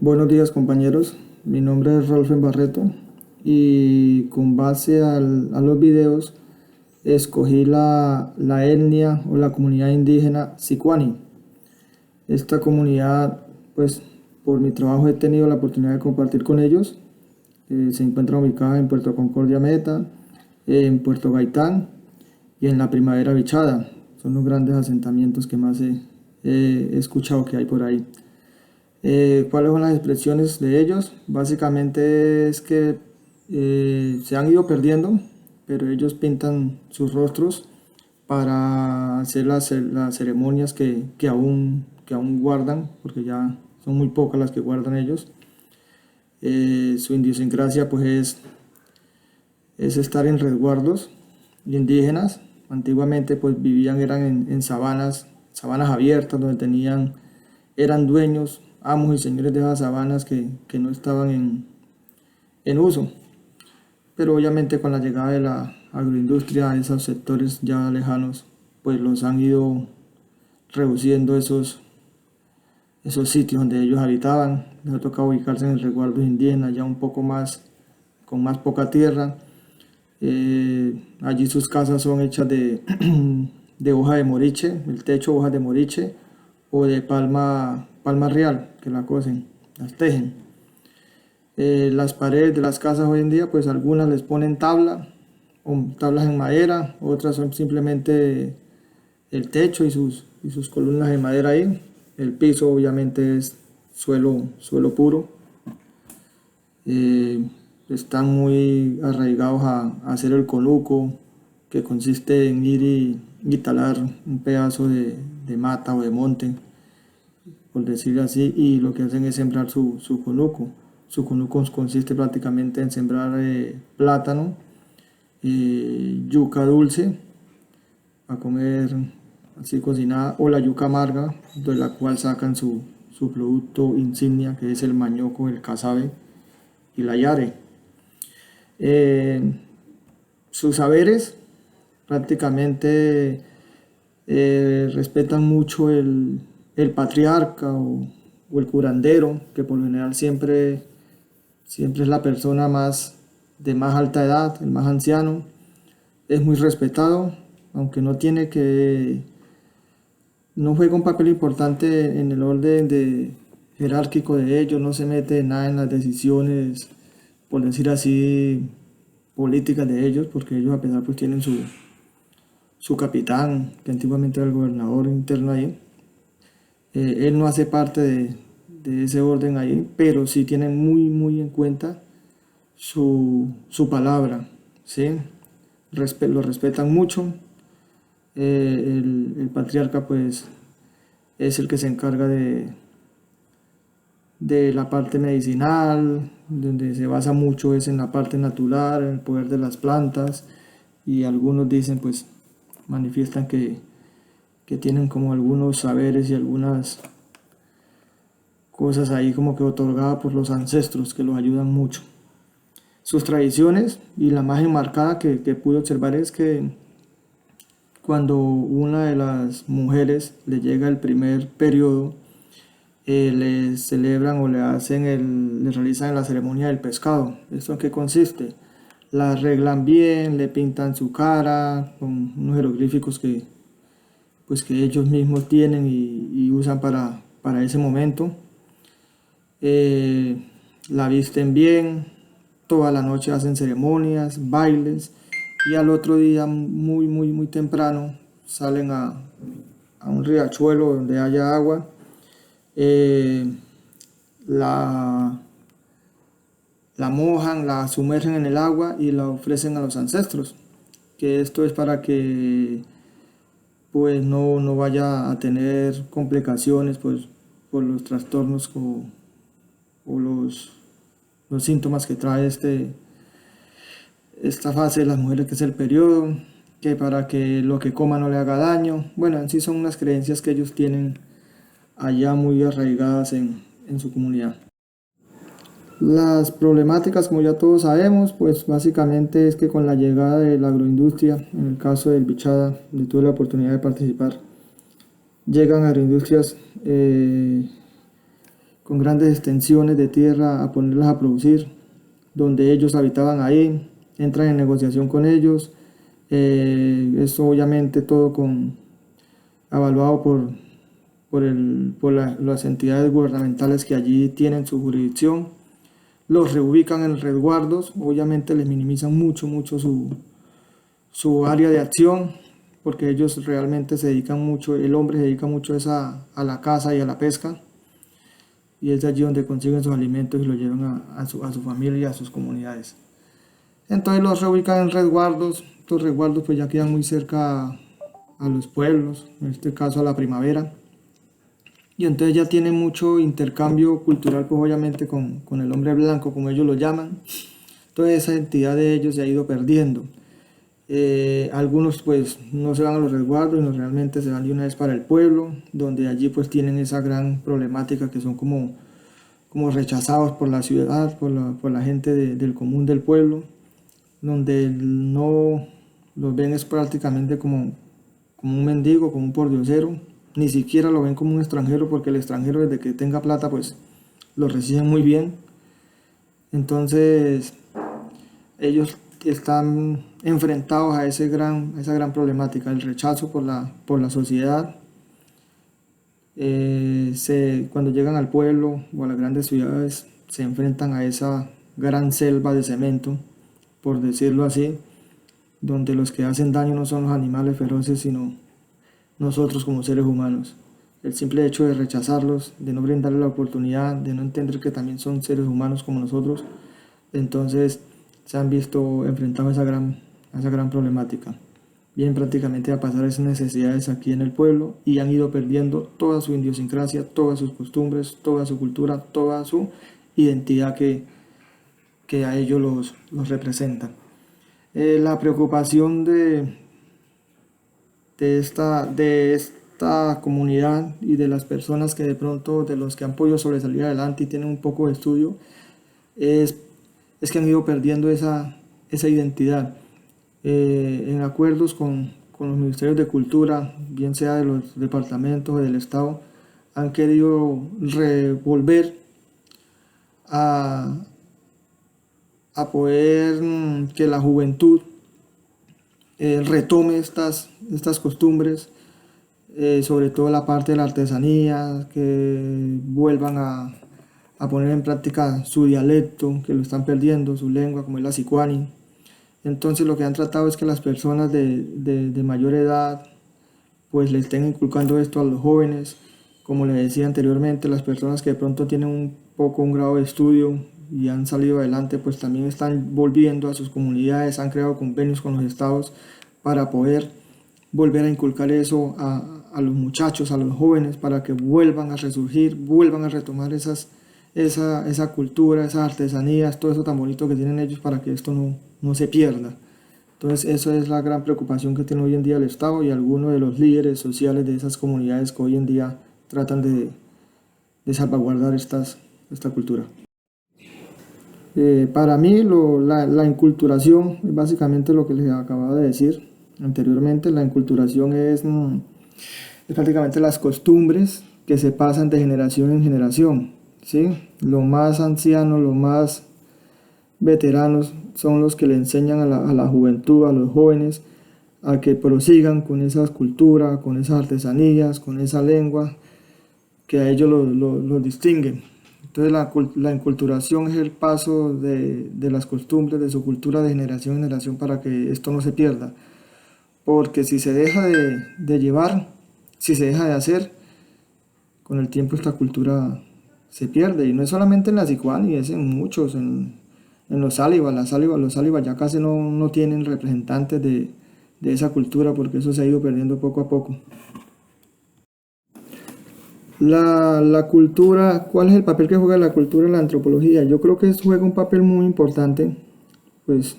Buenos días compañeros, mi nombre es Rolfen Barreto y con base a los videos escogí la etnia o la comunidad indígena Sicuani. Esta comunidad, pues por mi trabajo he tenido la oportunidad de compartir con ellos. Se encuentra ubicada en Puerto Concordia Meta, en Puerto Gaitán y en la Primavera Bichada. Son los grandes asentamientos que más he escuchado que hay por ahí. ¿Cuáles son las expresiones de ellos? Básicamente es que se han ido perdiendo, pero ellos pintan sus rostros para hacer las ceremonias que aún guardan, porque ya son muy pocas las que guardan ellos. Su idiosincrasia pues es estar en resguardos indígenas. Antiguamente pues eran en sabanas abiertas donde eran dueños, amos y señores de esas sabanas que no estaban en uso. Pero obviamente con la llegada de la agroindustria a esos sectores ya lejanos, pues los han ido reduciendo esos sitios donde ellos habitaban. Les ha tocado ubicarse en resguardos indígenas ya un poco más, con más poca tierra. Allí sus casas son hechas de hoja de moriche, el techo hojas de moriche o de palma real, que la cosen, las tejen. Las paredes de las casas hoy en día, pues algunas les ponen o tablas en madera, otras son simplemente el techo y sus columnas de madera ahí. El piso obviamente es suelo puro. Eh, Están muy arraigados a hacer el conuco, que consiste en ir y talar un pedazo de mata o de monte, por decirlo así, y lo que hacen es sembrar su conuco. Su conuco consiste prácticamente en sembrar plátano, yuca dulce, a comer así cocinada, o la yuca amarga, de la cual sacan su producto insignia, que es el mañoco, el casabe y la yare. Eh, Sus saberes prácticamente respetan mucho el patriarca o el curandero, que por lo general siempre es la persona de más alta edad, el más anciano. Es muy respetado, aunque no juega un papel importante en el orden jerárquico de ellos, no se mete nada en las decisiones, por decir así, políticas de ellos, porque ellos a pesar pues tienen su capitán, que antiguamente era el gobernador interno ahí. Él no hace parte de ese orden ahí, pero sí tienen muy en cuenta su palabra, ¿sí? Lo respetan mucho. El patriarca pues es el que se encarga de la parte medicinal, donde se basa mucho es en la parte natural, en el poder de las plantas, y algunos dicen pues manifiestan que tienen como algunos saberes y algunas cosas ahí como que otorgadas por los ancestros que los ayudan mucho. Sus tradiciones y la más enmarcada que pude observar es que cuando una de las mujeres le llega el primer periodo, le celebran o le realizan la ceremonia del pescado. ¿Esto en qué consiste? La arreglan bien, le pintan su cara con unos jeroglíficos que ellos mismos tienen y usan para ese momento. La visten bien, toda la noche hacen ceremonias, bailes, y al otro día muy temprano salen a un riachuelo donde haya agua. eh, la, la mojan, la sumergen en el agua y la ofrecen a los ancestros, que esto es para que pues no vaya a tener complicaciones pues, por los trastornos o los síntomas que trae esta fase de las mujeres, que es el periodo, que para que lo que coma no le haga daño. Bueno, en sí son unas creencias que ellos tienen allá muy arraigadas en su comunidad. Las problemáticas, como ya todos sabemos, pues básicamente es que con la llegada de la agroindustria, en el caso del Bichada, donde tuve la oportunidad de participar, llegan agroindustrias con grandes extensiones de tierra a ponerlas a producir, donde ellos habitaban ahí, entran en negociación con ellos, eso obviamente todo avaluado por las entidades gubernamentales que allí tienen su jurisdicción, los reubican en resguardos, obviamente les minimizan mucho su área de acción, porque ellos realmente se dedican mucho, el hombre se dedica mucho a la caza y a la pesca, y es allí donde consiguen sus alimentos y los llevan a su familia y a sus comunidades. Entonces los reubican en resguardos, estos resguardos pues ya quedan muy cerca a los pueblos, en este caso a la Primavera, y entonces ya tienen mucho intercambio cultural pues obviamente con el hombre blanco, como ellos lo llaman. Toda esa identidad de ellos se ha ido perdiendo. Algunos pues no se van a los resguardos, sino realmente se van de una vez para el pueblo, donde allí pues tienen esa gran problemática que son como rechazados por la ciudad, por la gente del común del pueblo, donde no los ven es prácticamente como un mendigo, como un pordiosero, ni siquiera lo ven como un extranjero, porque el extranjero desde que tenga plata pues lo reciben muy bien. Entonces ellos están enfrentados a esa gran problemática, el rechazo por la sociedad. Cuando llegan al pueblo o a las grandes ciudades se enfrentan a esa gran selva de cemento, por decirlo así, donde los que hacen daño no son los animales feroces, sino nosotros como seres humanos. El simple hecho de rechazarlos, de no brindarles la oportunidad, de no entender que también son seres humanos como nosotros, entonces se han visto enfrentados a esa gran problemática. Vienen prácticamente a pasar esas necesidades aquí en el pueblo y han ido perdiendo toda su idiosincrasia, todas sus costumbres, toda su cultura, toda su identidad que a ellos los representa. La preocupación de esta comunidad y de las personas que de pronto, de los que han podido sobresalir adelante y tienen un poco de estudio, es que han ido perdiendo esa identidad. En acuerdos con los ministerios de cultura, bien sea de los departamentos o del estado, han querido volver a poder que la juventud retome estas costumbres, sobre todo la parte de la artesanía, que vuelvan a poner en práctica su dialecto, que lo están perdiendo, su lengua, como es la sicuani. Entonces lo que han tratado es que las personas de mayor edad pues le estén inculcando esto a los jóvenes. Como les decía anteriormente, las personas que de pronto tienen un grado de estudio y han salido adelante pues también están volviendo a sus comunidades, han creado convenios con los estados para poder volver a inculcar eso a los muchachos, a los jóvenes, para que vuelvan a resurgir, vuelvan a retomar esa cultura, esas artesanías, todo eso tan bonito que tienen ellos, para que esto no se pierda. Entonces esa es la gran preocupación que tiene hoy en día el Estado y algunos de los líderes sociales de esas comunidades que hoy en día tratan de salvaguardar esta cultura. Para mí la inculturación es básicamente lo que les acababa de decir anteriormente. La inculturación es prácticamente las costumbres que se pasan de generación en generación, ¿sí? Los más ancianos, los más veteranos son los que le enseñan a la juventud, a los jóvenes, a que prosigan con esa cultura, con esas artesanías, con esa lengua que a ellos los distinguen. Entonces la inculturación es el paso de las costumbres, de su cultura de generación en generación, para que esto no se pierda. Porque si se deja de llevar, si se deja de hacer, con el tiempo esta cultura se pierde. Y no es solamente en la Sicuani, es en muchos, en los Sáliva. Los Sáliva ya casi no tienen representantes de esa cultura, porque eso se ha ido perdiendo poco a poco. La cultura, ¿cuál es el papel que juega la cultura en la antropología? Yo creo que juega un papel muy importante. Pues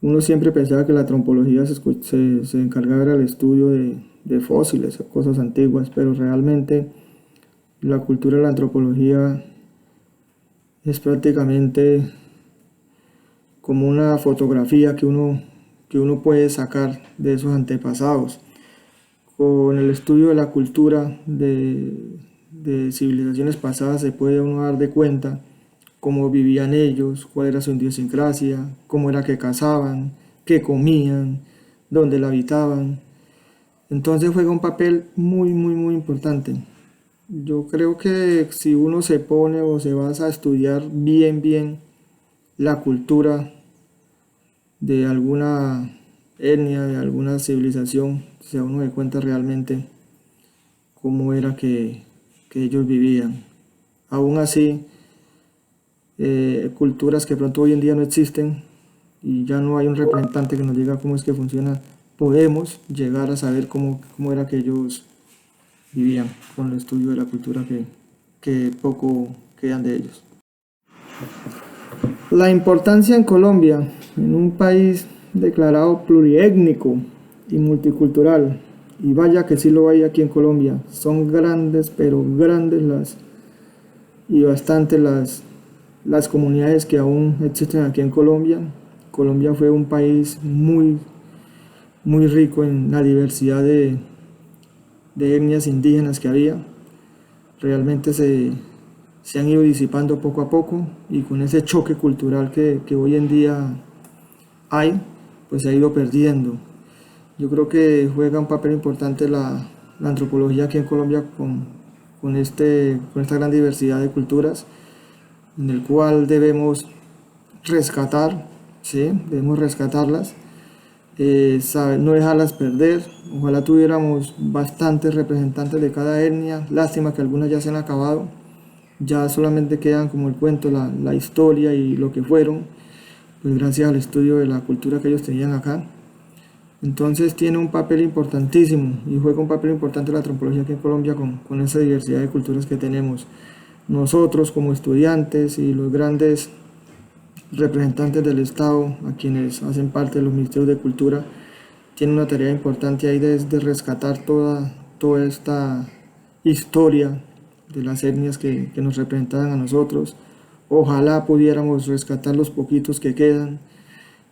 uno siempre pensaba que la antropología se encargaba del estudio de fósiles o cosas antiguas, pero realmente la cultura de la antropología es prácticamente como una fotografía que uno puede sacar de esos antepasados. Con el estudio de la cultura de de civilizaciones pasadas se puede uno dar de cuenta cómo vivían ellos, cuál era su idiosincrasia, cómo era que cazaban, qué comían, dónde la habitaban. Entonces juega un papel muy, muy, muy importante. Yo creo que si uno se pone o se basa a estudiar bien, bien la cultura de alguna etnia, de alguna civilización, se da uno de cuenta realmente cómo era que ellos vivían. Aún así, culturas que pronto hoy en día no existen y ya no hay un representante que nos diga cómo es que funciona, podemos llegar a saber cómo era que ellos vivían con el estudio de la cultura que poco quedan de ellos. La importancia en Colombia, en un país declarado pluriétnico y multicultural, y vaya que sí lo hay aquí en Colombia, son grandes, pero grandes y bastantes las comunidades que aún existen aquí en Colombia. Colombia fue un país muy, muy rico en la diversidad de etnias indígenas que había. Realmente se han ido disipando poco a poco y con ese choque cultural que hoy en día hay, pues se ha ido perdiendo. Yo creo que juega un papel importante la antropología aquí en Colombia con esta gran diversidad de culturas, en el cual debemos rescatar, ¿sí? Debemos rescatarlas, no dejarlas perder. Ojalá tuviéramos bastantes representantes de cada etnia. Lástima que algunas ya se han acabado, ya solamente quedan como el cuento, la historia y lo que fueron, pues gracias al estudio de la cultura que ellos tenían acá. Entonces tiene un papel importantísimo y juega un papel importante la antropología aquí en Colombia con esa diversidad de culturas que tenemos. Nosotros como estudiantes y los grandes representantes del Estado, a quienes hacen parte de los ministerios de cultura, tienen una tarea importante ahí de rescatar toda esta historia de las etnias que nos representan a nosotros. Ojalá pudiéramos rescatar los poquitos que quedan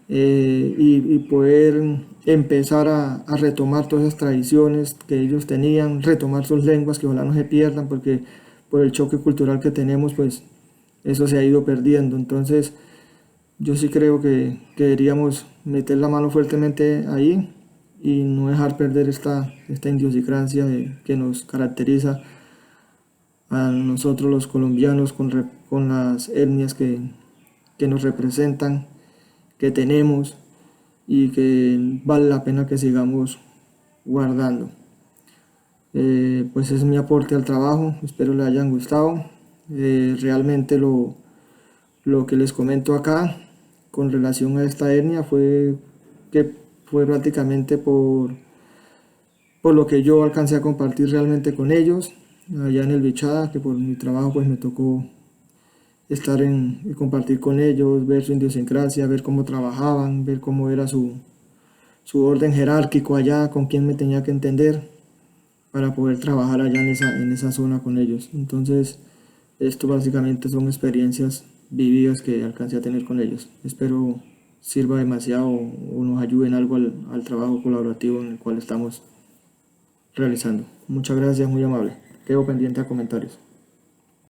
y poder empezar a retomar todas esas tradiciones que ellos tenían, retomar sus lenguas que ojalá no se pierdan, porque por el choque cultural que tenemos, pues eso se ha ido perdiendo. Entonces yo sí creo que deberíamos meter la mano fuertemente ahí y no dejar perder esta idiosincrasia que nos caracteriza a nosotros los colombianos con las etnias que nos representan, que tenemos y que vale la pena que sigamos guardando. Pues es mi aporte al trabajo, espero les hayan gustado. Realmente lo que les comento acá con relación a esta etnia fue prácticamente por lo que yo alcancé a compartir realmente con ellos allá en el Bichada, que por mi trabajo pues me tocó estar y compartir con ellos, ver su idiosincrasia, ver cómo trabajaban, ver cómo era su orden jerárquico allá, con quién me tenía que entender para poder trabajar allá en esa zona con ellos. Entonces, esto básicamente son experiencias vividas que alcancé a tener con ellos. Espero sirva demasiado o nos ayude en algo al trabajo colaborativo en el cual estamos realizando. Muchas gracias, muy amable. Quedo pendiente a comentarios.